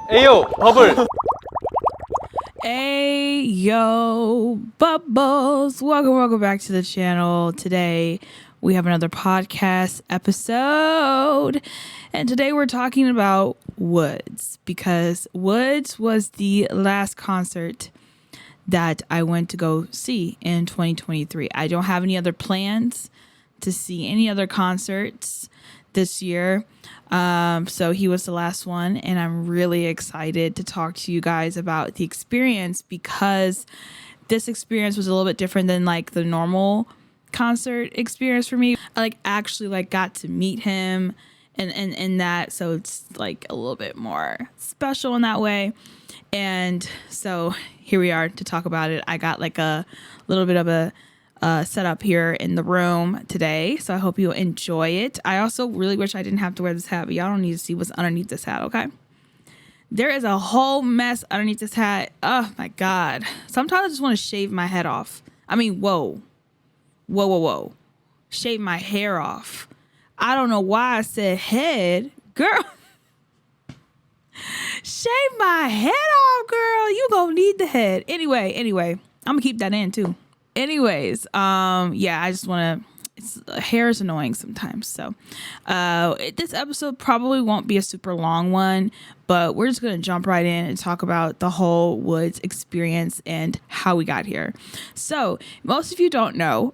에이요, 버블. Hey yo, bubbles! Welcome back to the channel. Today we have another podcast episode, and today we're talking about Woodz because Woodz was the last concert that I went to go see in 2023. I don't have any other plans to see any other concerts this year. So he was the last one, and I'm really excited to talk to you guys about the experience because this experience was a little bit different than like the normal concert experience for me. I actually got to meet him and that, so it's like a little bit more special in that way. And so here we are to talk about it. I got like a little bit of a set up here in the room today, so I hope you'll enjoy it. I also really wish I didn't have to wear this hat, but y'all don't need to see what's underneath this hat, okay? There is a whole mess underneath this hat. Oh my god. Sometimes I just want to shave my head off. I mean, whoa. Shave my hair off. I don't know why I said head. Girl. Shave my head off, girl. You gonna need the head. Anyway, I'm gonna keep that in too. Anyways, yeah, I just want to, hair is annoying sometimes. So, this episode probably won't be a super long one, but we're just going to jump right in and talk about the whole Woodz experience and how we got here. So most of you don't know,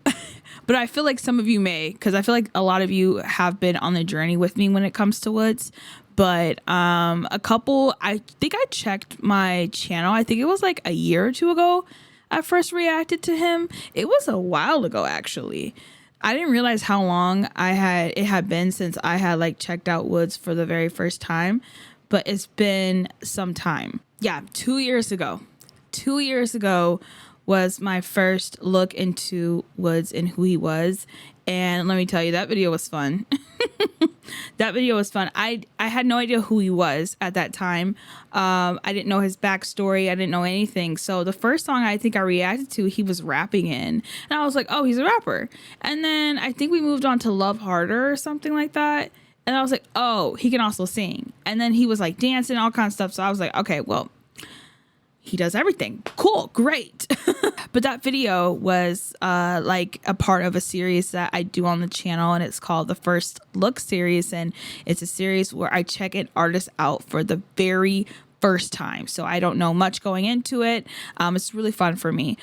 but I feel like some of you may, because I feel like a lot of you have been on the journey with me when it comes to Woodz. But a couple, I think I checked my channel. I think it was like a year or two ago I first reacted to him. It was a while ago, actually. I didn't realize how long it had been since I had checked out Woodz for the very first time, but it's been some time. Yeah, 2 years ago. 2 years ago was my first look into Woodz and who he was. And let me tell you, that video was fun. That video was fun. I had no idea who he was at that time. I didn't know his backstory. I didn't know anything. So the first song I think I reacted to, he was rapping in. And I was like, oh, he's a rapper. And then I think we moved on to Love Harder or something like that. And I was like, oh, he can also sing. And then he was like dancing, all kinds of stuff. So I was like, okay, well, he does everything. Cool, great. But that video was like a part of a series that I do on the channel, and it's called the First Look series. And it's a series where I check an artist out for the very first time. So I don't know much going into it. It's really fun for me.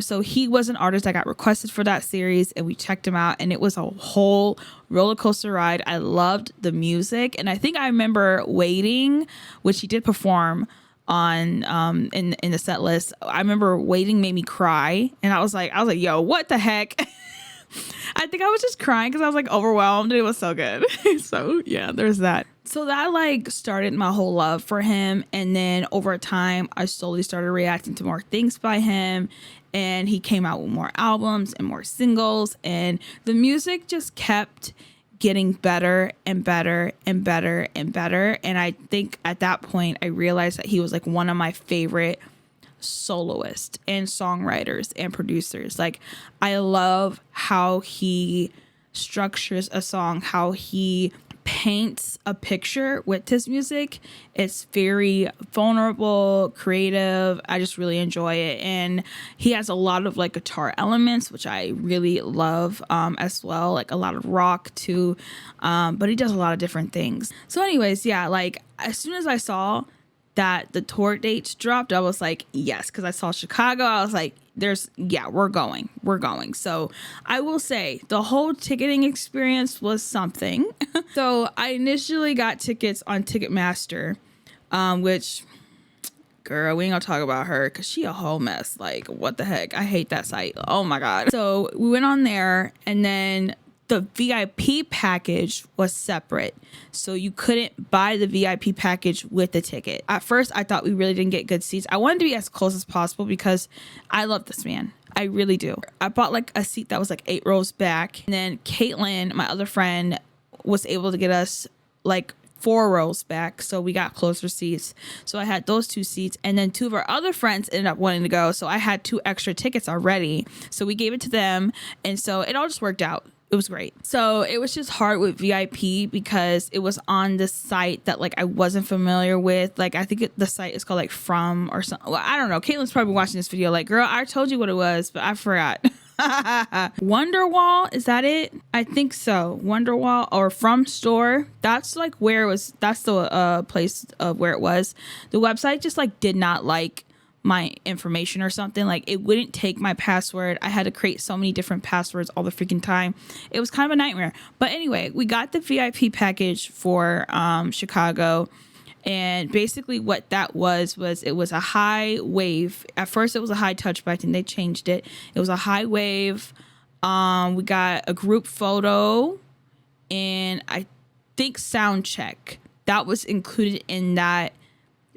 So he was an artist that got requested for that series, and we checked him out, and it was a whole roller coaster ride. I loved the music, and I think I remember Waiting, which he did perform on in the set list. I remember Waiting made me cry, and I was like, yo, what the heck? I think I was just crying because I was like overwhelmed. It was so good. So yeah, there's that. So that started my whole love for him, and then over time I slowly started reacting to more things by him, and he came out with more albums and more singles, and the music just kept getting better and better and better and better. And I think at that point I realized that he was like one of my favorite soloists and songwriters and producers. I love how he structures a song, how he paints a picture with his music. It's very vulnerable, creative. I just really enjoy it. And he has a lot of guitar elements, which I really love as well. A lot of rock too. But he does a lot of different things. So anyways, yeah, as soon as I saw that the tour dates dropped, I was like, yes, because I saw Chicago. I was like, we're going. So I will say the whole ticketing experience was something. So I initially got tickets on Ticketmaster, which, girl, we ain't gonna talk about her because she a whole mess. What the heck? I hate that site. Oh my God. So we went on there, and then the VIP package was separate. So you couldn't buy the VIP package with the ticket. At first, I thought we really didn't get good seats. I wanted to be as close as possible because I love this man. I really do. I bought a seat that was 8 rows back. And then Caitlin, my other friend, was able to get us 4 rows back, so we got closer seats. So I had those 2 seats, and then 2 of our other friends ended up wanting to go, so I had 2 extra tickets already. So we gave it to them, and so it all just worked out. It was great. So it was just hard with VIP because it was on the site that like I wasn't familiar with. Like I think the site is called like From or something. Well, I don't know. Caitlin's probably watching this video like, girl, I told you what it was, but I forgot. Wonderwall, is that it? I think so. Wonderwall or From Store. That's like where it was. That's the place of where it was. The website just like did not like my information or something. Like it wouldn't take my password. I had to create so many different passwords all the freaking time. It was kind of a nightmare. But anyway, we got the VIP package for Chicago. And basically what that was it was a high wave. At first it was a high touch, but I think they changed it. It was a high wave. We got a group photo and I think sound check. That was included in that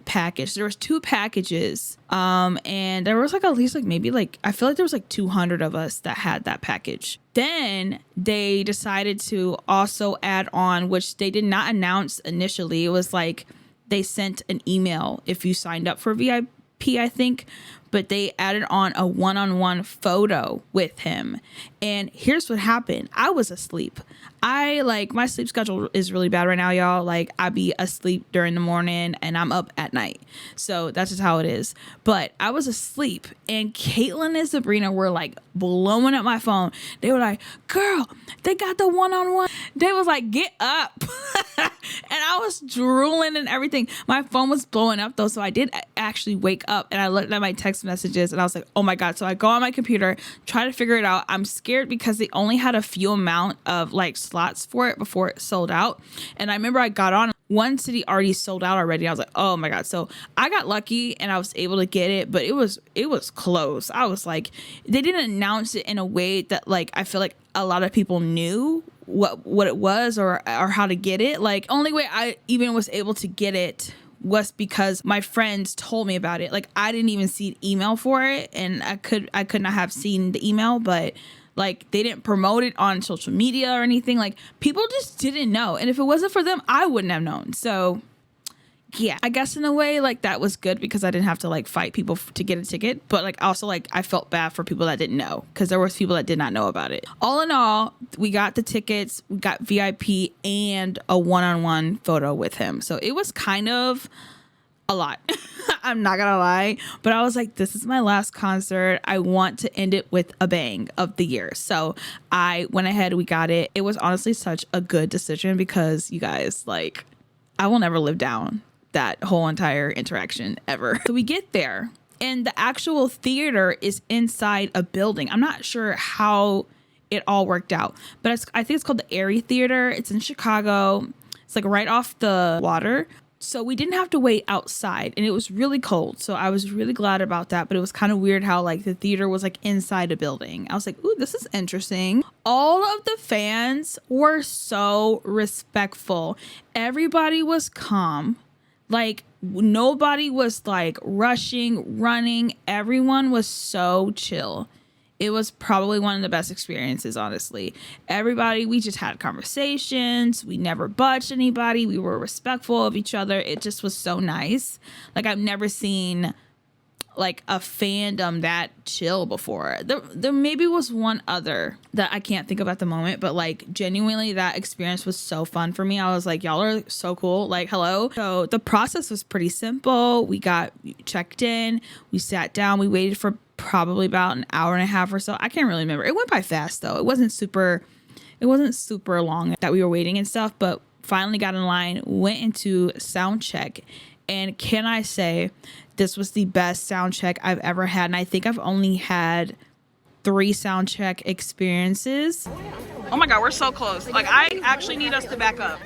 package. There was 2 packages. And there was like at least like maybe like, I feel like there was like 200 of us that had that package. Then they decided to also add on, which they did not announce initially. It was like, they sent an email if you signed up for VIP, I think, but they added on a one-on-one photo with him. And here's what happened. I was asleep. My sleep schedule is really bad right now, y'all. Like I be asleep during the morning and I'm up at night. So that's just how it is. But I was asleep and Caitlin and Sabrina were like blowing up my phone. They were like, girl, they got the one-on-one. They was like, get up. And I was drooling and everything. My phone was blowing up though. So I did actually wake up and I looked at my text messages and I was like, oh my God. So I go on my computer, try to figure it out. I'm scared because they only had a few amount of like slots for it before it sold out. And I remember I got on, one city already sold out already. I was like, oh my God. So I got lucky and I was able to get it, but it was close. I was like, they didn't announce it in a way that like, I feel like a lot of people knew what it was or how to get it. Like only way I even was able to get it was because my friends told me about it. Like I didn't even see an email for it and I could not have seen the email, but like they didn't promote it on social media or anything. Like people just didn't know. And if it wasn't for them, I wouldn't have known. So yeah, I guess in a way like that was good because I didn't have to like fight people to get a ticket. But like also like I felt bad for people that didn't know because there was people that did not know about it. All in all, we got the tickets, we got VIP and a one-on-one photo with him. So it was kind of a lot. I'm not gonna lie, but I was like, this is my last concert. I want to end it with a bang of the year. So I went ahead, we got it. It was honestly such a good decision because you guys, like, I will never live down that whole entire interaction ever. So we get there and the actual theater is inside a building. I'm not sure how it all worked out, but I think it's called the Airy Theater. It's in Chicago. It's like right off the water. So we didn't have to wait outside and it was really cold. So I was really glad about that. But it was kind of weird how like the theater was like inside a building. I was like, ooh, this is interesting. All of the fans were so respectful. Everybody was calm. Like nobody was like rushing, running. Everyone was so chill. It was probably one of the best experiences, honestly. Everybody, we just had conversations. We never budged anybody. We were respectful of each other. It just was so nice. Like I've never seen like a fandom that chill before. There maybe was one other that I can't think of at the moment, but like genuinely that experience was so fun for me. I was like, y'all are so cool. Like, hello. So the process was pretty simple. We got checked in, we sat down, we waited for probably about an hour and a half or so. I can't really remember. It went by fast though. It wasn't super long that we were waiting and stuff, but finally got in line, went into sound check. And can I say, this was the best sound check I've ever had. And I think I've only had 3 sound check experiences. Oh my God, we're so close. Like I actually need us to back up.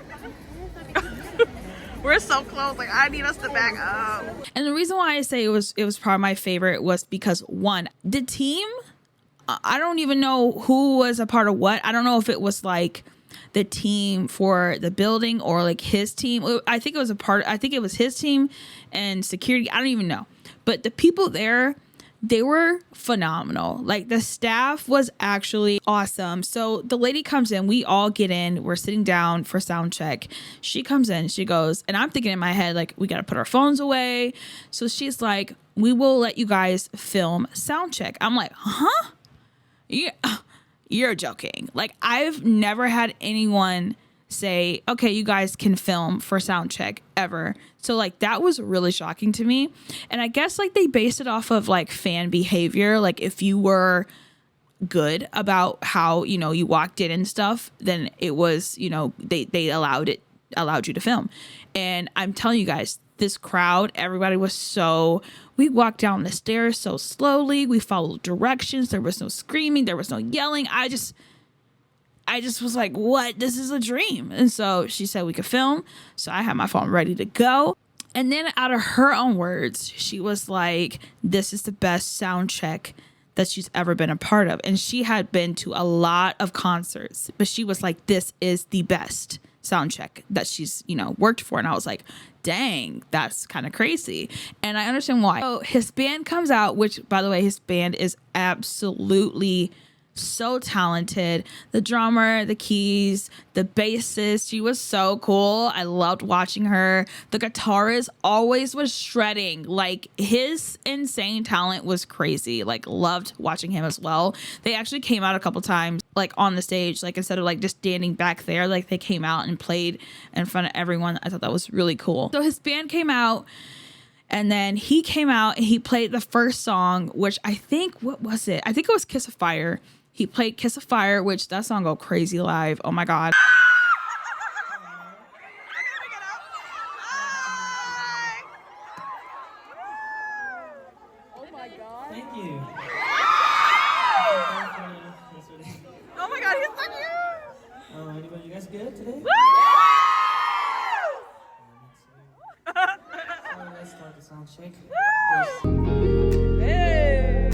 We're so close. Like I need us to back up. And the reason why I say it was probably my favorite was because one, the team, I don't even know who was a part of what. I don't know if it was like the team for the building or like his team. I think it was his team and security. I don't even know. But the people there, they were phenomenal. Like the staff was actually awesome. So the lady comes in, we all get in, we're sitting down for sound check. She comes in, she goes, and I'm thinking in my head, like, we got to put our phones away. So she's like, we will let you guys film sound check. I'm like, huh? Yeah. you're joking. Like, I've never had anyone say, okay, you guys can film for sound check ever. So like that was really shocking to me. And I guess like they based it off of like fan behavior. Like if you were good about how, you know, you walked in and stuff, then it was, you know, they allowed you to film. And I'm telling you guys, this crowd, everybody was we walked down the stairs so slowly. We followed directions. There was no screaming. There was no yelling. I just was like, what? This is a dream. And so she said we could film. So I had my phone ready to go. And then out of her own words, she was like, this is the best sound check that she's ever been a part of. And she had been to a lot of concerts, but she was like, this is the best sound check that she's, you know, worked for. And I was like, dang, that's kind of crazy. And I understand why. So his band comes out, which by the way, his band is absolutely so talented. The drummer, the keys, the bassist, she was so cool. I loved watching her. The guitarist always was shredding. Like his insane talent was crazy. Like loved watching him as well. They actually came out a couple times like on the stage, like instead of like just standing back there, like they came out and played in front of everyone. I thought that was really cool. So his band came out. And then he came out and he played the first song, which I think, what was it? I think it was Kiss of Fire. He played Kiss of Fire, which that song go crazy live. Oh my God. Oh my God. Thank you. Oh my God, he's so cute. Anybody, you guys good today? Let's start the sound check. Hey.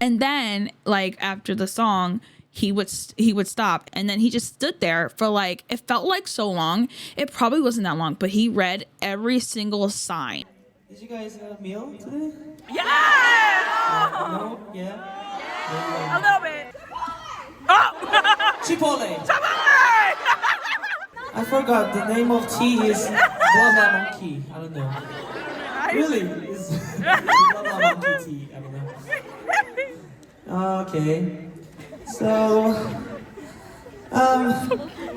And then, like, after the song, he would stop, and then he just stood there for like, it felt like so long. It probably wasn't that long, but he read every single sign. Did you guys have a meal today? Yeah! No? Yeah? A little bit. Oh! Chipotle! I forgot, the name of tea is blah blah monkey. I don't know. Really? It's blah blah monkey tea. I don't know. Okay. So,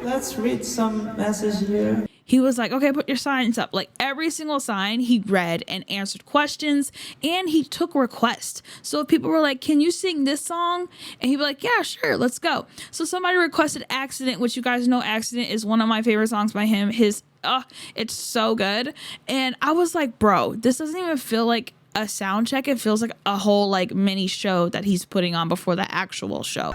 let's read some message here. He was like, okay, put your signs up. Like every single sign he read and answered questions, and he took requests. So if people were like, can you sing this song? And he'd be like, yeah, sure, let's go. So somebody requested Accident, which you guys know Accident is one of my favorite songs by him. It's so good. And I was like, bro, this doesn't even feel like a sound check. It feels like a whole like mini show that he's putting on before the actual show.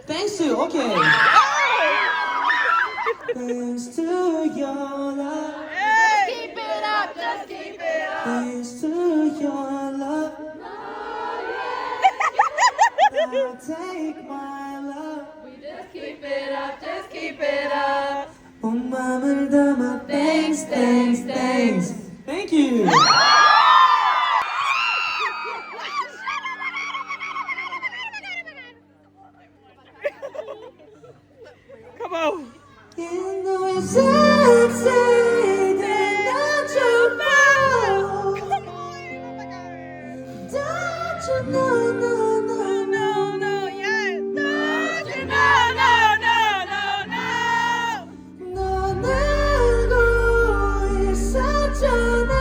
Thanks to, okay. Thanks to your love. Just keep it up, just keep it up. Thanks to your love. Now take my love. We just keep it up, just keep it up. 온 맘을 담아. Thanks, thanks, thanks. Thank you. Come on. You know it's sexy, don't you know? Don't you know, no, no, no, no, yes. Don't you know, no, no, no, no. 넌 알고 있었잖아.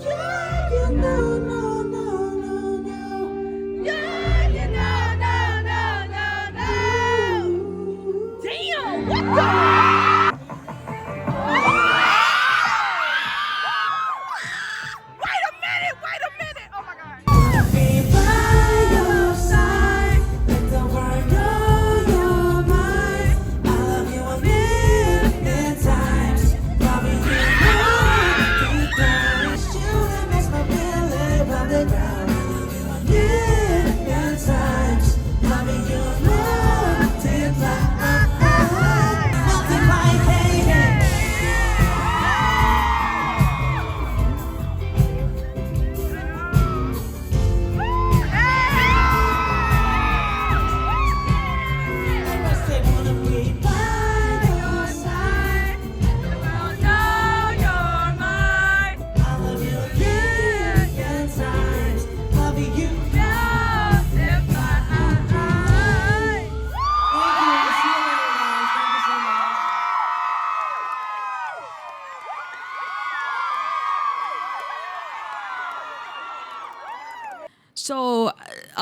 Yeah, you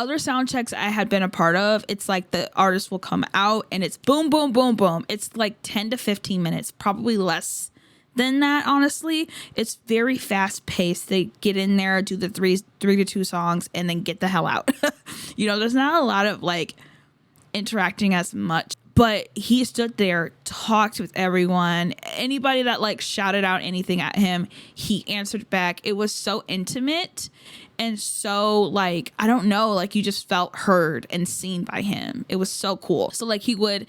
other sound checks I had been a part of, it's like the artist will come out and it's boom, boom, boom, boom. It's like 10 to 15 minutes, probably less than that, honestly. It's very fast paced. They get in there, do the three to two songs, and then get the hell out. There's not a lot of like interacting as much. But he stood there, talked with everyone. Anybody that like shouted out anything at him, he answered back. It was so intimate and so like, I don't know, like you just felt heard and seen by him. It was so cool. So like he would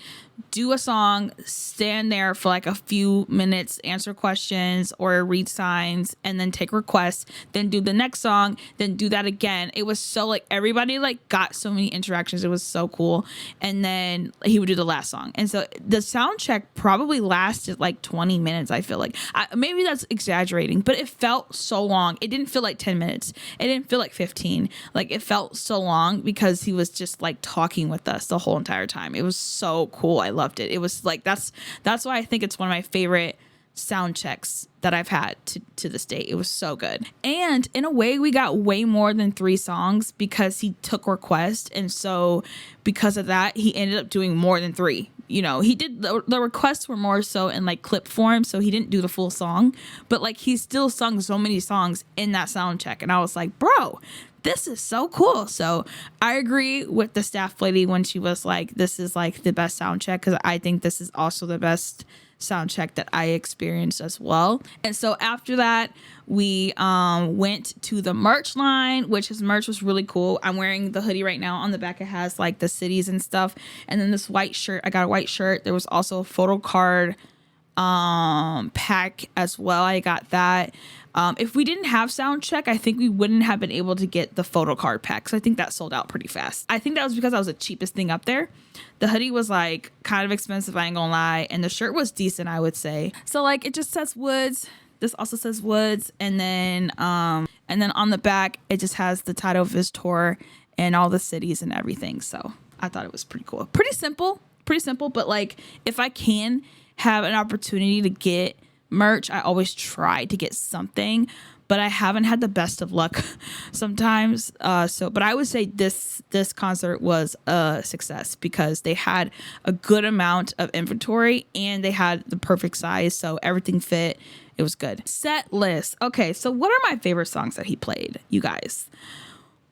do a song, stand there for like a few minutes, answer questions or read signs, and then take requests, then do the next song, then do that again. It was so like everybody like got so many interactions. It was so cool. And then he would do the last song. And so the sound check probably lasted like 20 minutes. I feel like maybe that's exaggerating, but it felt so long. It didn't feel like 10 minutes. It didn't feel like 15. Like it felt so long because he was just like talking with us the whole entire time. It was so cool. I loved it. It was like, that's why I think it's one of my favorite sound checks that I've had to this day. It was so good. And in a way, we got way more than 3 songs because he took requests. And so because of that, he ended up doing more than 3. He did the requests were more so in like clip form. So he didn't do the full song, but like he still sung so many songs in that sound check. And I was like, bro, this is so cool. So I agree with the staff lady when she was like, this is like the best sound check, because I think this is also the best sound check that I experienced as well. And so after that, we went to the merch line, which his merch was really cool. I'm wearing the hoodie right now. On the back, it has like the cities and stuff. And then this white shirt, I got a white shirt. There was also a photo card pack as well. I got that. If we didn't have sound check, I think we wouldn't have been able to get the photo card pack. So I think that sold out pretty fast. I think that was because I was the cheapest thing up there. The hoodie was like kind of expensive, I ain't gonna lie. And the shirt was decent, I would say. So like it just says Woodz. This also says Woodz. And then on the back, it just has the title of his tour and all the cities and everything. So I thought it was pretty cool. Pretty simple. But like if I can have an opportunity to get merch, I always try to get something, but I haven't had the best of luck sometimes. But I would say this concert was a success because they had a good amount of inventory and they had the perfect size, so everything fit. It was good. Set list. Okay, so what are my favorite songs that he played, you guys?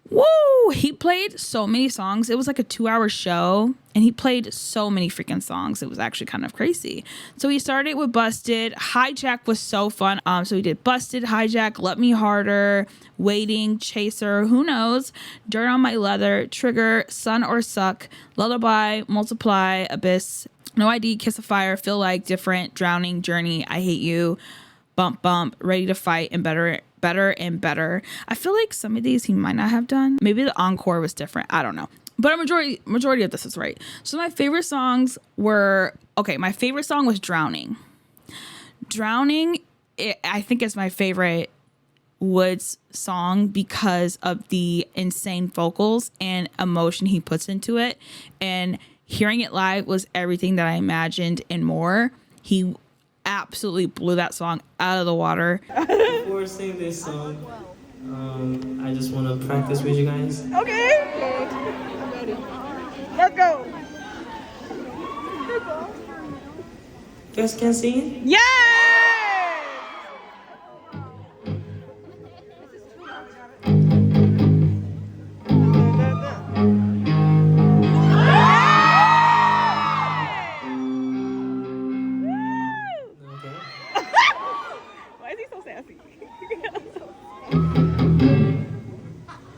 Woo! He played so many songs. It was like a 2-hour show, and he played so many freaking songs. It was actually kind of crazy. So he started with Busted. Hijack was so fun. So he did Busted, Hijack, Let Me Harder, Waiting, Chaser, Who Knows, Dirt on My Leather, Trigger, Sun or Suck, Lullaby, Multiply, Abyss, No ID, Kiss of Fire, Feel Like, Different, Drowning, Journey, I Hate You, Bump Bump, Ready to Fight, and Better and Better. I feel like some of these he might not have done. Maybe the encore was different. I don't know. But a majority of this is right. So my favorite songs were, my favorite song was Drowning. Drowning, I think is my favorite Woodz song because of the insane vocals and emotion he puts into it. And hearing it live was everything that I imagined and more. He absolutely blew that song out of the water. Before singing this song, I just want to practice with you guys. Okay. Let's go. You guys can sing? Yay!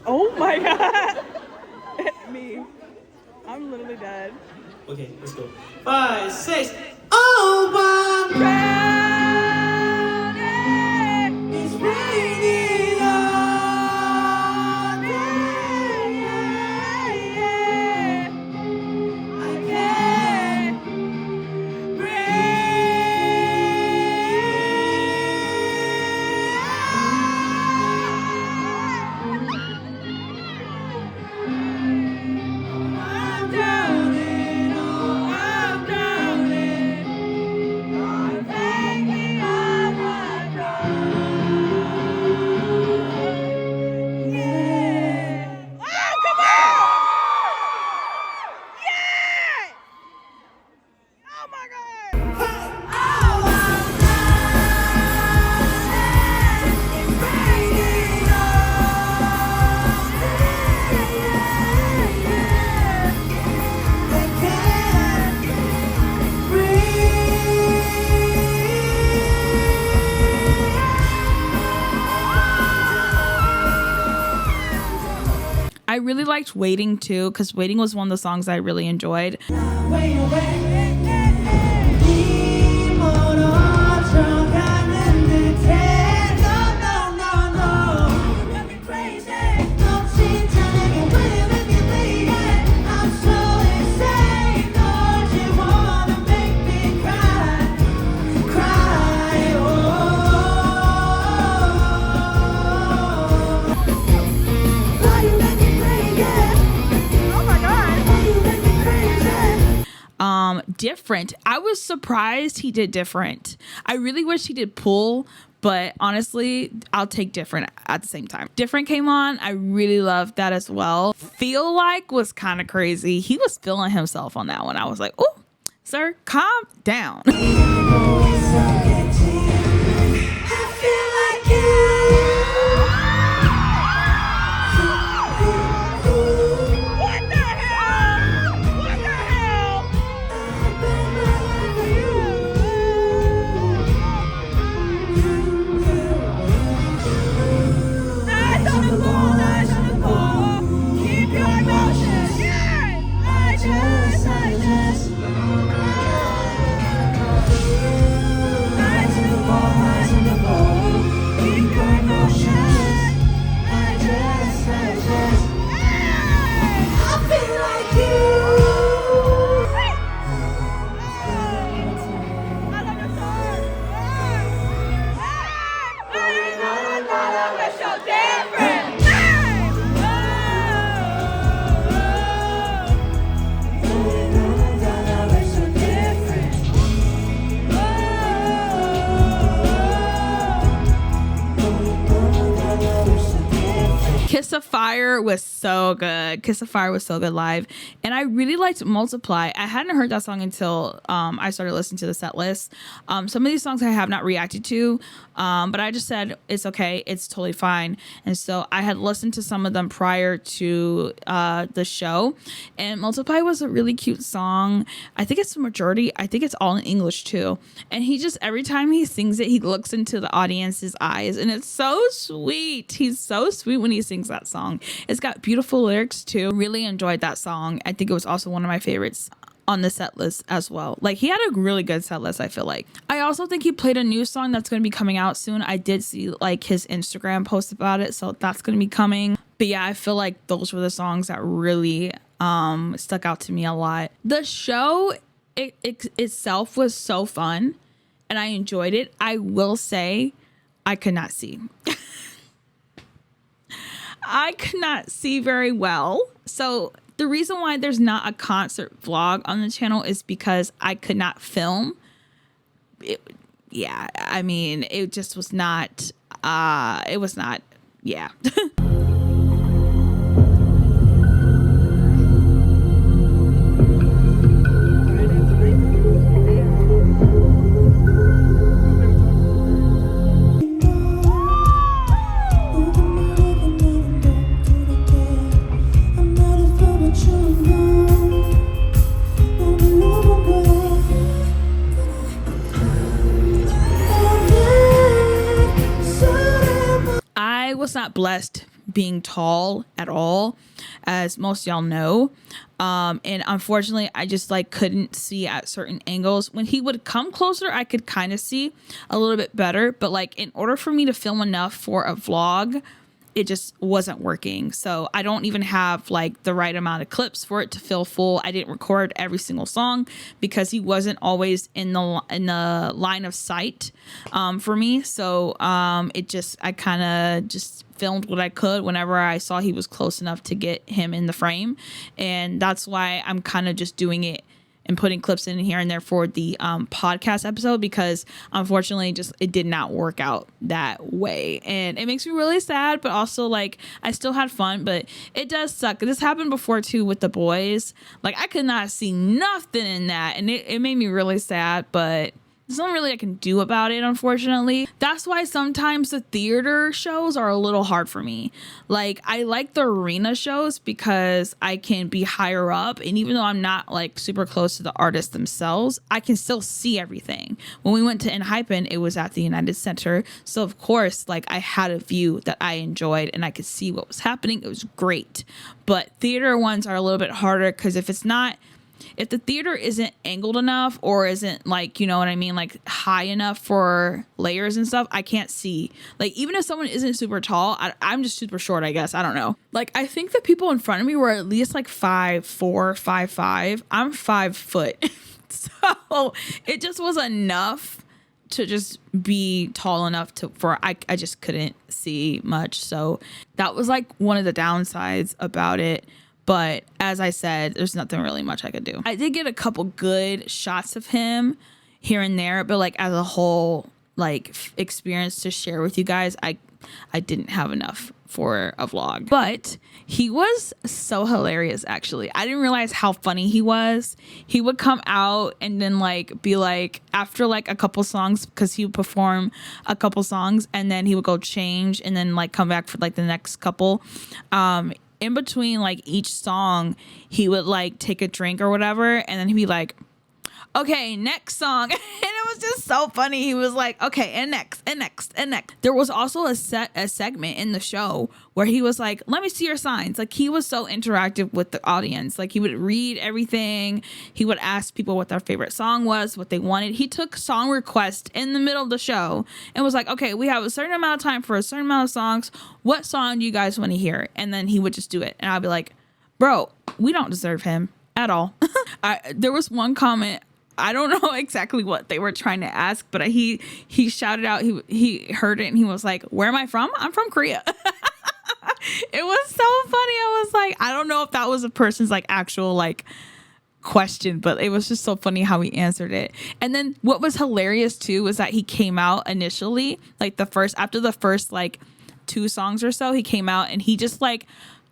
Oh my god! Me. I'm literally dead. Okay, let's go. 5, 6. Oh my God! It's raining on me. I can't breathe. I really liked Waiting too, because Waiting was one of the songs I really enjoyed. Different. I was surprised he did Different. I really wish he did Pull, but honestly, I'll take Different at the same time. Different came on. I really loved that as well. Feel Like was kind of crazy. He was feeling himself on that one. I was like, oh, sir, calm down. Kiss of Fire was so good. Kiss of Fire was so good live. And I really liked Multiply. I hadn't heard that song until I started listening to the set list. Some of these songs I have not reacted to, but I just said, it's okay. It's totally fine. And so I had listened to some of them prior to the show. And Multiply was a really cute song. I think it's the majority. I think it's all in English too. And he just, every time he sings it, he looks into the audience's eyes. And it's so sweet. He's so sweet when he sings that song. It's got beautiful lyrics too. Really enjoyed that song. I think it was also one of my favorites on the set list as well. Like, he had a really good set list, I feel like. I also think he played a new song that's going to be coming out soon. I did see like his Instagram post about it, so that's going to be coming. But yeah, I feel like those were the songs that really stuck out to me a lot. The show itself was so fun and I enjoyed it. I will say I could not see. I could not see very well. So the reason why there's not a concert vlog on the channel is because I could not film. Yeah, I mean, it just was not, it was not, yeah. I was not blessed being tall at all, as most of y'all know. And unfortunately, I just like couldn't see at certain angles. When he would come closer, I could kind of see a little bit better. But like, in order for me to film enough for a vlog, it just wasn't working. So I don't even have like the right amount of clips for it to feel full. I didn't record every single song because he wasn't always in the line of sight for me. So it just, I kind of just filmed what I could whenever I saw he was close enough to get him in the frame. And that's why I'm kind of just doing it and putting clips in here and there for the podcast episode, because unfortunately just it did not work out that way. And it makes me really sad, but also like I still had fun, but it does suck. This happened before too with the boys. Like, I could not see nothing in that, and it made me really sad, but there's nothing really I can do about it, unfortunately. That's why sometimes the theater shows are a little hard for me. Like, I like the arena shows because I can be higher up, and even though I'm not like super close to the artists themselves, I can still see everything. When we went to Enhypen, it was at the United Center, so of course, like, I had a view that I enjoyed and I could see what was happening. It was great. But theater ones are a little bit harder because if the theater isn't angled enough or isn't, like, you know what I mean, like high enough for layers and stuff, I can't see. Like, even if someone isn't super tall, I'm just super short, I guess. I don't know. Like, I think the people in front of me were at least like 5'4", 5'5". I'm 5 foot. So it just was enough to just be tall enough I just couldn't see much. So that was like one of the downsides about it. But as I said, there's nothing really much I could do. I did get a couple good shots of him here and there, but like as a whole, like experience to share with you guys, I didn't have enough for a vlog. But he was so hilarious, actually. I didn't realize how funny he was. He would come out and then like be like, after like a couple songs, because he would perform a couple songs and then he would go change and then like come back for like the next couple. In between like each song, he would like take a drink or whatever, and then he'd be like, okay, next song. And it was just so funny. He was like, okay, and next. There was also a segment in the show where he was like, let me see your signs. Like, he was so interactive with the audience. Like, he would read everything. He would ask people what their favorite song was, what they wanted. He took song requests in the middle of the show and was like, okay, we have a certain amount of time for a certain amount of songs. What song do you guys want to hear? And then he would just do it. And I'd be like, bro, we don't deserve him at all. There was one comment, I don't know exactly what they were trying to ask, but he shouted out, he heard it and he was like, where am I from? I'm from Korea. It was so funny. I was like, I don't know if that was a person's like actual like question, but it was just so funny how he answered it. And then what was hilarious too was that he came out initially, like after the first like 2 songs or so, he came out and he just like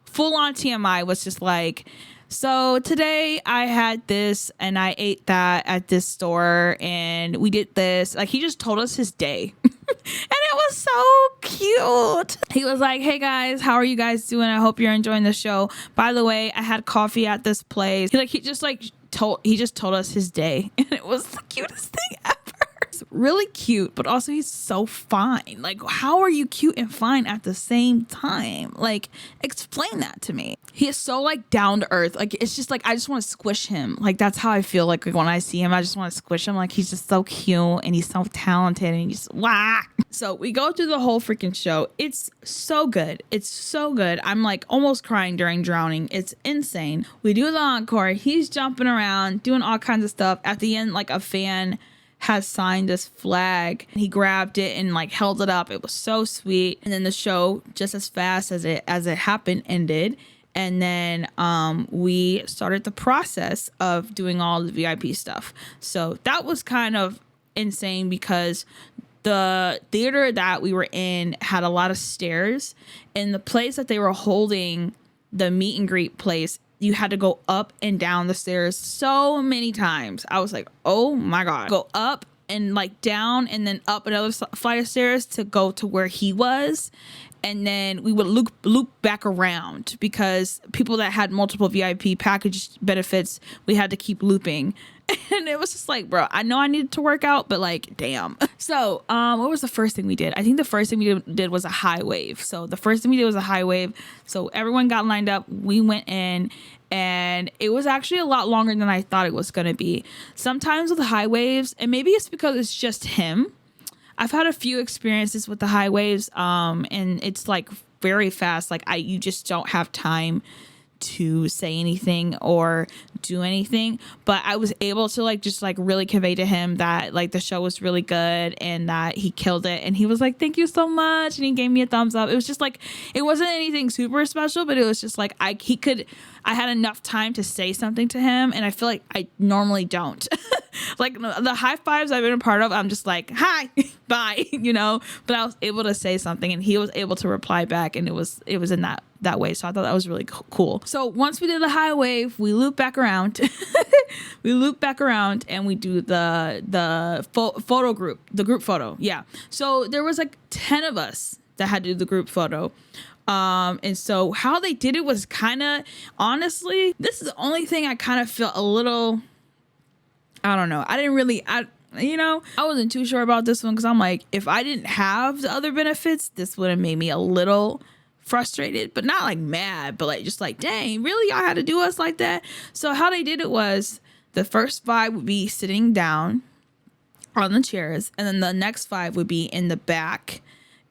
full on TMI was just like, so today I had this and I ate that at this store and we did this. Like, he just told us his day. And it was so cute. He was like, hey guys, how are you guys doing? I hope you're enjoying the show. By the way, I had coffee at this place. He just told us his day. And it was the cutest thing ever. It's really cute, but also he's so fine. Like, how are you cute and fine at the same time? Like, explain that to me. He is so like down to earth. Like, it's just like, I just want to squish him. Like, that's how I feel like when I see him. I just want to squish him. Like, he's just so cute and he's so talented and he's wah. So we go through the whole freaking show. It's so good. It's so good. I'm like almost crying during Drowning. It's insane. We do the encore. He's jumping around, doing all kinds of stuff. At the end, like a fan has signed this flag. He grabbed it and like held it up. It was so sweet. And then the show, just as fast as it happened, ended. And then we started the process of doing all the VIP stuff. So that was kind of insane because the theater that we were in had a lot of stairs, and the place that they were holding the meet and greet place, you had to go up and down the stairs so many times. I was like, oh my God. Go up and like down and then up another flight of stairs to go to where he was. And then we would loop back around because people that had multiple VIP package benefits, we had to keep looping. And it was just like, bro, I know I needed to work out, but like, damn. So what was the first thing we did? I think the first thing we did was a high wave. So the first thing we did was a high wave. So everyone got lined up. We went in and it was actually a lot longer than I thought it was going to be. Sometimes with the high waves, and maybe it's because it's just him, I've had a few experiences with the high waves, and it's like very fast. Like you just don't have time to say anything or do anything. But I was able to like just like really convey to him that like the show was really good and that he killed it. And he was like, thank you so much. And he gave me a thumbs up. It was just like, it wasn't anything super special, but it was just like I had enough time to say something to him, and I feel like I normally don't. Like the high fives I've been a part of, I'm just like, hi, bye, but I was able to say something and he was able to reply back, and it was in that way. So I thought that was really cool. So once we did the high wave, we loop back around. And we do the photo group, the group photo. Yeah. So there was like 10 of us that had to do the group photo. And so how they did it was kind of, honestly, this is the only thing I kind of felt a little, I don't know. I wasn't too sure about this one because I'm like, if I didn't have the other benefits, this would have made me a little frustrated, but not like mad, but like just like, dang, really, y'all had to do us like that? So how they did it was the first 5 would be sitting down on the chairs, and then the next 5 would be in the back,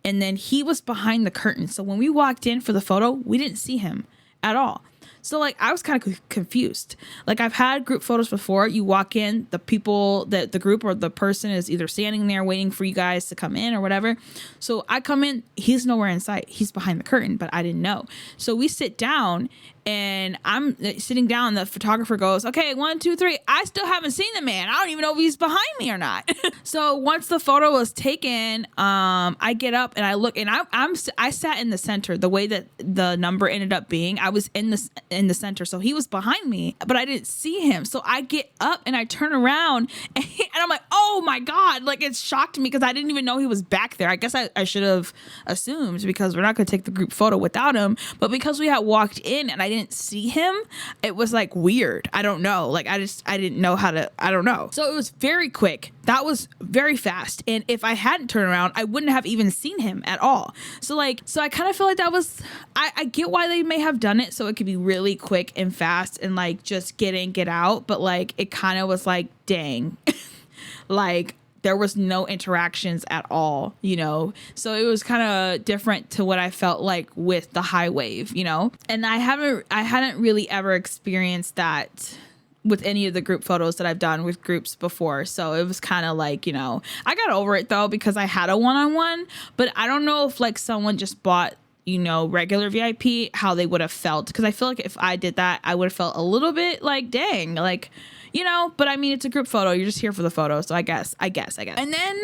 and then he was behind the curtain. So when we walked in for the photo, we didn't see him at all. So like I was kind of confused. Like I've had group photos before. You walk in, the people that the group or the person is either standing there waiting for you guys to come in or whatever. So I come in, he's nowhere in sight. He's behind the curtain, but I didn't know. So we sit down, and I'm sitting down. The photographer goes, okay, 1, 2, 3. I still haven't seen the man. I don't even know if he's behind me or not. So once the photo was taken, I get up and I look, and I sat in the center. The way that the number ended up being, I was in the center. So he was behind me, but I didn't see him. So I get up and I turn around, and I'm like, oh my God, like it shocked me because I didn't even know he was back there. I guess I should have assumed, because we're not going to take the group photo without him. But because we had walked in and I didn't see him, it was like weird. I don't know. Like I didn't know how to, I don't know. So it was very quick. That was very fast. And if I hadn't turned around, I wouldn't have even seen him at all. So I kind of feel like that was, I get why they may have done it so it could be really quick and fast and like just get in, get out. But like, it kind of was like, dang, like there was no interactions at all, so it was kind of different to what I felt like with the high wave, and I hadn't really ever experienced that with any of the group photos that I've done with groups before. So it was kind of like, I got over it though, because I had a one-on-one, but I don't know if like someone just bought, regular VIP, how they would have felt. Because I feel like if I did that, I would have felt a little bit like, dang, like, but I mean, it's a group photo. You're just here for the photo. So I guess. And then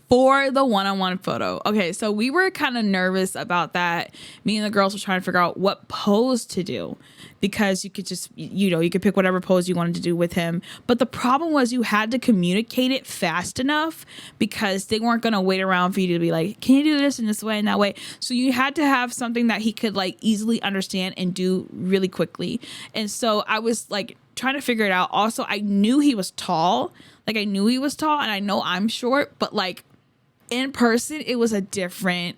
for the one-on-one photo. Okay, so we were kind of nervous about that. Me and the girls were trying to figure out what pose to do, because you could just, you could pick whatever pose you wanted to do with him. But the problem was you had to communicate it fast enough, because they weren't going to wait around for you to be like, can you do this in this way and that way? So you had to have something that he could like easily understand and do really quickly. And so I was like trying to figure it out. Also, I knew he was tall. And I know I'm short, but like in person, it was different.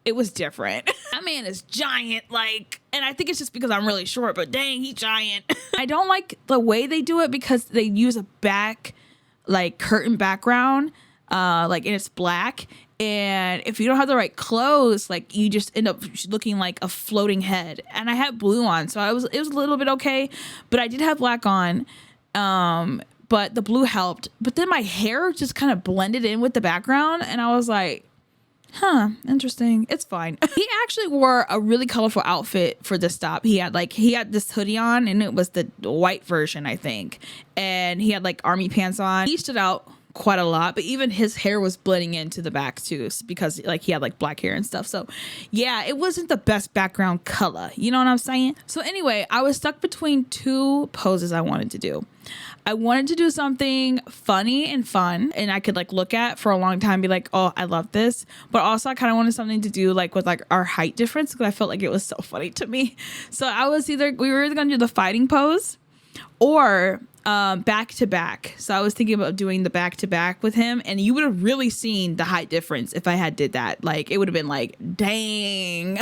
That man is giant, like, and I think it's just because I'm really short, but dang, he's giant. I don't like the way they do it, because they use a curtain background, and it's black. And if you don't have the right clothes, like you just end up looking like a floating head. And I had blue on, so it was a little bit okay, but I did have black on. But the blue helped. But then my hair just kind of blended in with the background, and I was like, interesting. It's fine. He actually wore a really colorful outfit for the stop. He had this hoodie on, and it was the white version, I think. And he had like army pants on. He stood out quite a lot, but even his hair was blending into the back too, because like he had like black hair and stuff. So yeah, it wasn't the best background color. You know what I'm saying? So anyway, I was stuck between 2 poses I wanted to do. I wanted to do something funny and fun, and I could like look at for a long time, be like, oh, I love this. But also I kind of wanted something to do like with like our height difference, because I felt like it was so funny to me. So we were either going to do the fighting pose or back to back. So I was thinking about doing the back to back with him, and you would have really seen the height difference if I had did that. Like it would have been like, dang,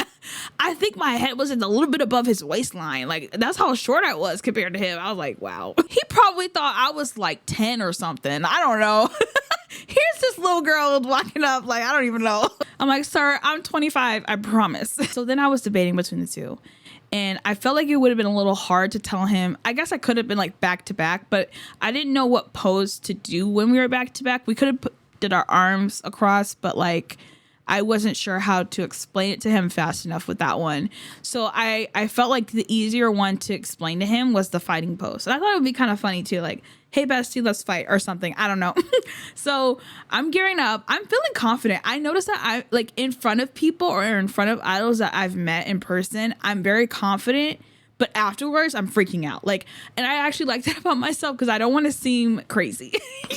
I think my head was a little bit above his waistline. Like that's how short I was compared to him. I was like, wow. He probably thought I was like 10 or something. I don't know. Here's this little girl walking up, like, I don't even know. I'm like, sir, I'm 25, I promise. So then I was debating between the two. And I felt like it would have been a little hard to tell him. I guess I could have been like back to back, but I didn't know what pose to do when we were back to back. We could have did our arms across, but like, I wasn't sure how to explain it to him fast enough with that one. So I felt like the easier one to explain to him was the fighting pose. And I thought it would be kind of funny too, like, hey bestie, let's fight or something. I don't know. So I'm gearing up. I'm feeling confident. I noticed that I like in front of people or in front of idols that I've met in person, I'm very confident. But afterwards, I'm freaking out. Like, and I actually like that about myself because I don't want to seem crazy,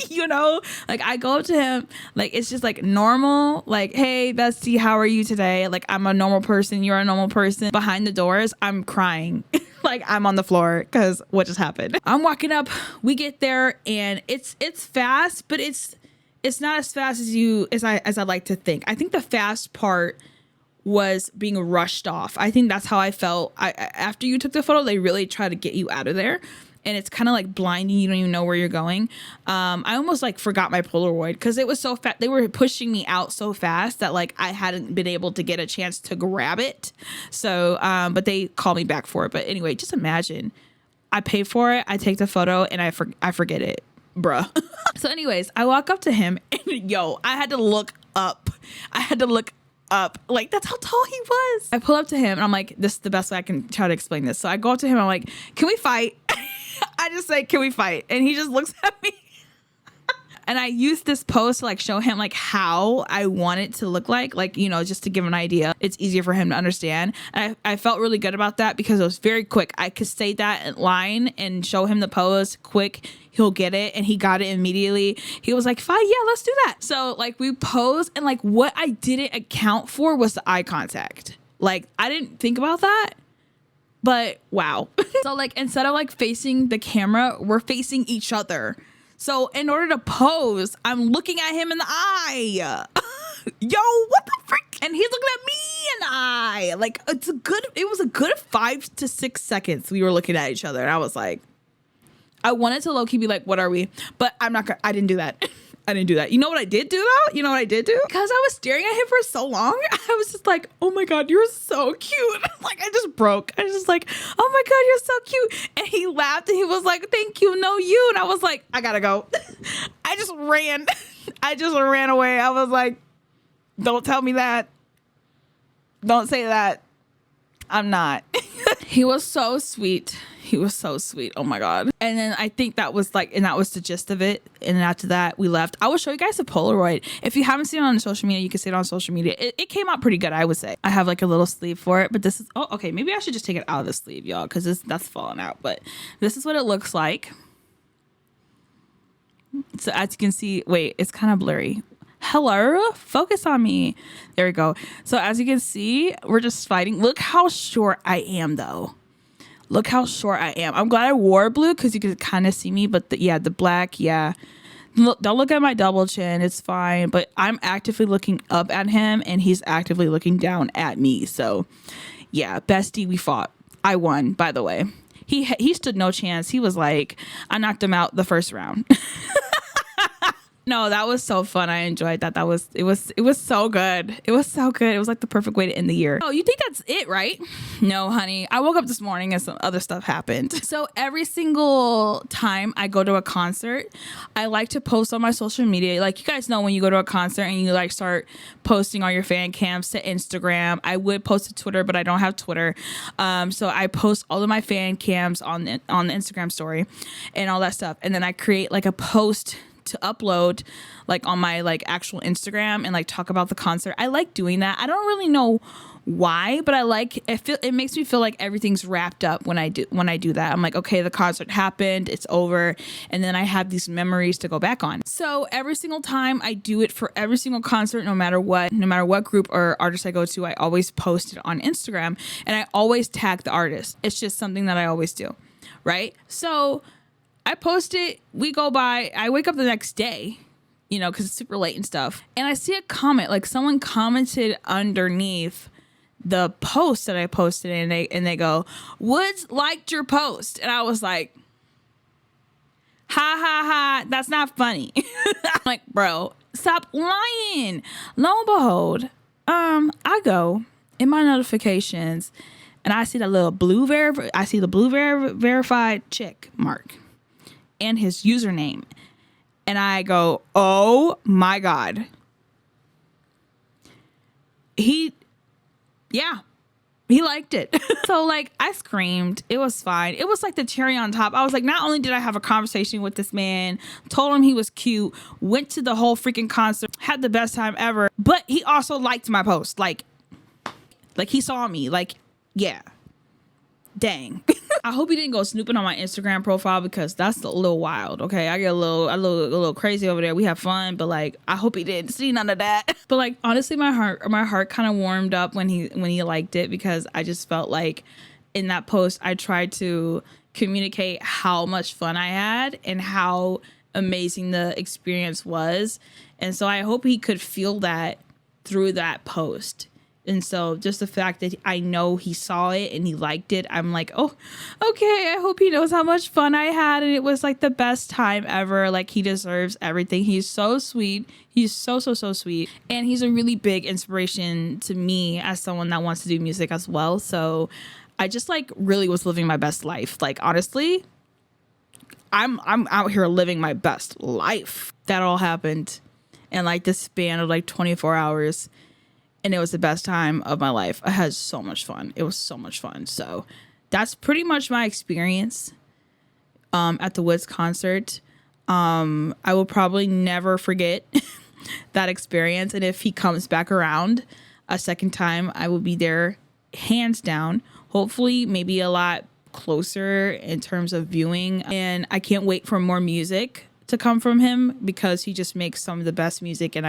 you know? Like, I go up to him, like, it's just like normal, like, hey, bestie, how are you today? Like, I'm a normal person. You're a normal person. Behind the doors, I'm crying. Like, I'm on the floor because what just happened? I'm walking up. We get there, and it's fast, but it's not as fast as I like to think. I think the fast part was being rushed off. I think that's how I felt. After you took the photo, they really try to get you out of there, and it's kind of like blinding. You don't even know where you're going. I almost like forgot my Polaroid because it was so fast. They were pushing me out so fast that like I hadn't been able to get a chance to grab it. So, but they called me back for it. But anyway, just imagine I pay for it, I take the photo, and I forget it, bruh. So anyways, I walk up to him, and yo, I had to look up. Like, that's how tall he was. I pull up to him and I'm like, this is the best way I can try to explain this. So I go up to him, I'm like, can we fight? I just say, can we fight? And he just looks at me. And I used this pose to like show him like how I want it to look like, you know, just to give him an idea. It's easier for him to understand. And I felt really good about that because it was very quick. I could say that line and show him the pose quick. He'll get it. And he got it immediately. He was like, fine, yeah, let's do that. So like we posed, and like what I didn't account for was the eye contact. Like I didn't think about that. But wow. So like instead of like facing the camera, we're facing each other. So in order to pose, I'm looking at him in the eye. Yo, what the frick? And he's looking at me in the eye. Like it was a good 5 to 6 seconds we were looking at each other. And I was like, I wanted to low-key be like, what are we? But I didn't do that. I didn't do that. You know what I did do though? You know what I did do? Because I was staring at him for so long, I was just like, oh my God, you're so cute. Like I just broke. I was just like, oh my God, you're so cute. And he laughed and he was like, thank you, no you. And I was like, I gotta go. I just ran. I just ran away. I was like, don't tell me that. Don't say that. I'm not. He was so sweet. He was so sweet. Oh my God. And then I think that was like, and that was the gist of it. And then after that, we left. I will show you guys a Polaroid. If you haven't seen it on social media, you can see it on social media. It came out pretty good, I would say. I have like a little sleeve for it, but this is, oh, okay. Maybe I should just take it out of the sleeve, y'all, because that's falling out. But this is what it looks like. So as you can see, wait, it's kind of blurry. Hello, focus on me. There we go. So as you can see, we're just fighting. Look how short I am though. Look how short I am. I'm glad I wore blue because you could kind of see me, but the black, yeah. Look, don't look at my double chin. It's fine. But I'm actively looking up at him and he's actively looking down at me. So yeah, bestie, we fought. I won, by the way. He stood no chance. He was like, I knocked him out the first round. No, that was so fun. I enjoyed that. It was so good. It was so good. It was like the perfect way to end the year. Oh, you think that's it, right? No, honey. I woke up this morning and some other stuff happened. So every single time I go to a concert, I like to post on my social media. Like you guys know when you go to a concert and you like start posting all your fan cams to Instagram. I would post to Twitter, but I don't have Twitter. So I post all of my fan cams on the Instagram story and all that stuff. And then I create like a post to upload like on my like actual Instagram and like talk about the concert. I like doing that. I don't really know why, but it makes me feel like everything's wrapped up when I do that. I'm like, okay, the concert happened, it's over, and then I have these memories to go back on. So every single time I do it for every single concert, no matter what group or artist I go to, I always post it on Instagram and I always tag the artist. It's just something that I always do, right? So I post it, we go by, I wake up the next day, you know, because it's super late and stuff. And I see a comment, like someone commented underneath the post that I posted and they go, Woodz liked your post. And I was like, ha ha ha, that's not funny. I'm like, bro, stop lying. Lo and behold, I go in my notifications and I see the blue verified check mark and his username. And I go, oh my God. yeah, he liked it. So like I screamed. It was fine. It was like the cherry on top. I was like, not only did I have a conversation with this man, told him he was cute, went to the whole freaking concert, had the best time ever, but he also liked my post. Like he saw me. Like, yeah. Dang. I hope he didn't go snooping on my Instagram profile because that's a little wild. Okay, I get a little crazy over there. We have fun, but like I hope he didn't see none of that. But like honestly, my heart kind of warmed up when he liked it, because I just felt like in that post I tried to communicate how much fun I had and how amazing the experience was, and so I hope he could feel that through that post. And so just the fact that I know he saw it and he liked it, I'm like, oh, okay, I hope he knows how much fun I had. And it was like the best time ever. Like he deserves everything. He's so sweet. He's so sweet. And he's a really big inspiration to me as someone that wants to do music as well. So I just like really was living my best life. Like, honestly, I'm out here living my best life. That all happened in like the span of like 24 hours. And it was the best time of my life. I had so much fun. It was so much fun. So that's pretty much my experience at the Woodz concert. I will probably never forget that experience. And if he comes back around a second time, I will be there hands down. Hopefully, maybe a lot closer in terms of viewing. And I can't wait for more music to come from him, because he just makes some of the best music. And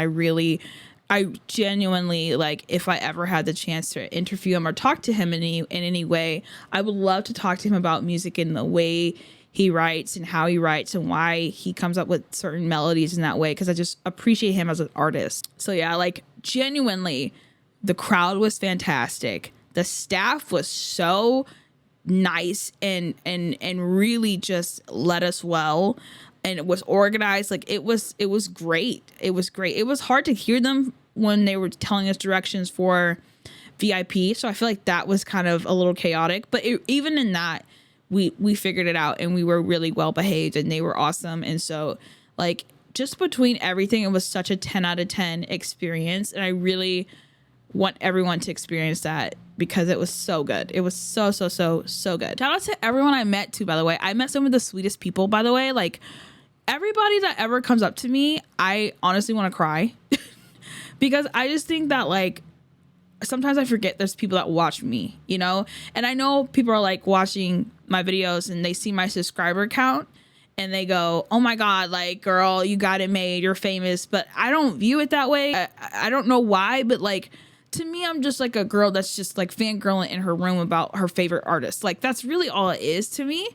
I genuinely, like, if I ever had the chance to interview him or talk to him in any way, I would love to talk to him about music and the way he writes and how he writes and why he comes up with certain melodies in that way, because I just appreciate him as an artist. So yeah, like, genuinely, the crowd was fantastic. The staff was so nice and really just led us well. And it was organized. Like it was great. It was great. It was hard to hear them when they were telling us directions for VIP. So I feel like that was kind of a little chaotic. But even in that, we figured it out, and we were really well behaved, and they were awesome. And so like just between everything, it was such a 10 out of 10 experience. And I really want everyone to experience that, because it was so good. It was so good. Shout out to everyone I met too, by the way. I met some of the sweetest people, by the way. Like, everybody that ever comes up to me, I honestly want to cry. Because I just think that, like, sometimes I forget there's people that watch me, you know? And I know people are like watching my videos and they see my subscriber count and they go, oh my God, like, girl, you got it made, you're famous. But I don't view it that way. I don't know why, but like, to me, I'm just like a girl that's just like fangirling in her room about her favorite artist. Like, that's really all it is to me.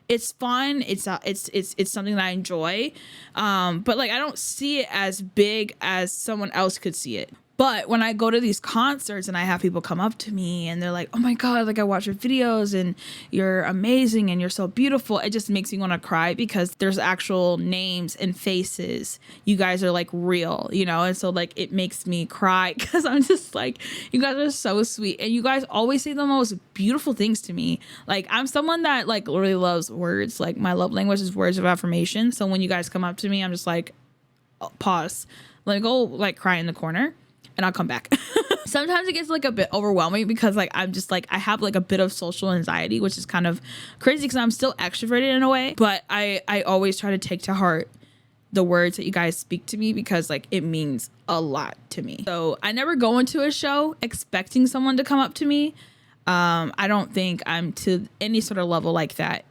It's fun. It's something that I enjoy. But like, I don't see it as big as someone else could see it. But when I go to these concerts and I have people come up to me and they're like, oh my God, like, I watch your videos and you're amazing and you're so beautiful, it just makes me want to cry, because there's actual names and faces. You guys are like real, you know? And so like, it makes me cry, because I'm just like, you guys are so sweet. And you guys always say the most beautiful things to me. Like, I'm someone that like really loves words. Like, my love language is words of affirmation. So when you guys come up to me, I'm just like, oh, pause, let me go like cry in the corner. And I'll come back. Sometimes it gets like a bit overwhelming, because like I'm just like, I have like a bit of social anxiety, which is kind of crazy because I'm still extroverted in a way. But I always try to take to heart the words that you guys speak to me, because like it means a lot to me. So I never go into a show expecting someone to come up to me. I don't think I'm to any sort of level like that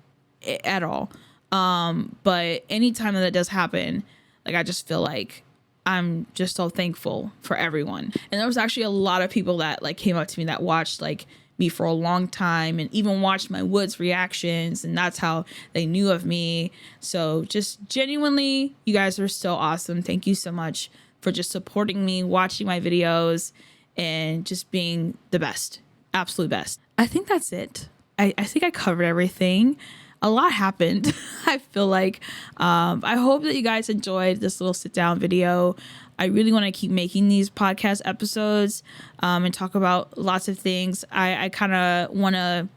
at all. But anytime that does happen, like, I just feel like I'm just so thankful for everyone. And there was actually a lot of people that like came up to me that watched like me for a long time and even watched my Woodz reactions, and that's how they knew of me. So just genuinely, you guys are so awesome. Thank you so much for just supporting me, watching my videos, and just being the best, absolute best. I think that's it. I think I covered everything. A lot happened. I feel like I hope that you guys enjoyed this little sit down video. I really want to keep making these podcast episodes and talk about lots of things. I kind of want to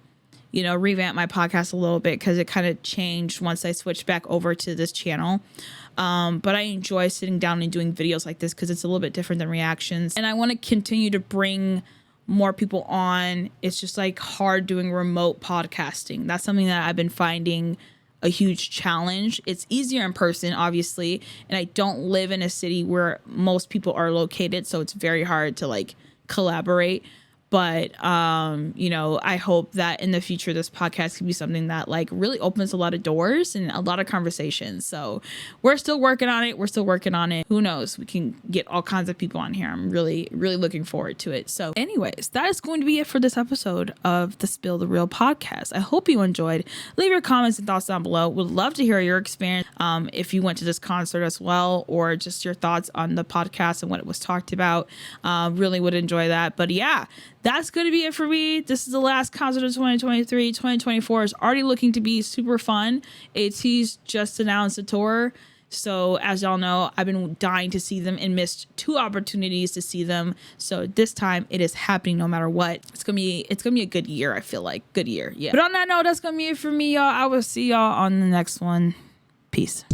you know, revamp my podcast a little bit because it kind of changed once I switched back over to this channel. But I enjoy sitting down and doing videos like this because it's a little bit different than reactions. And I want to continue to bring more people on. It's just like hard doing remote podcasting. That's something that I've been finding a huge challenge. It's easier in person, obviously, and I don't live in a city where most people are located, so it's very hard to like collaborate. But, you know, I hope that in the future, this podcast can be something that like really opens a lot of doors and a lot of conversations. So we're still working on it. Who knows? We can get all kinds of people on here. I'm really, really looking forward to it. So anyways, that is going to be it for this episode of the Spill the Real podcast. I hope you enjoyed. Leave your comments and thoughts down below. Would love to hear your experience. If you went to this concert as well, or just your thoughts on the podcast and what it was talked about. Really would enjoy that. But yeah, that's going to be it for me. This is the last concert of 2023. 2024 is already looking to be super fun. AT's just announced a tour. So as y'all know, I've been dying to see them and missed 2 opportunities to see them. So this time it is happening no matter what. It's gonna be a good year, I feel like. Good year, yeah. But on that note, that's gonna be it for me, y'all. I will see y'all on the next one. Peace.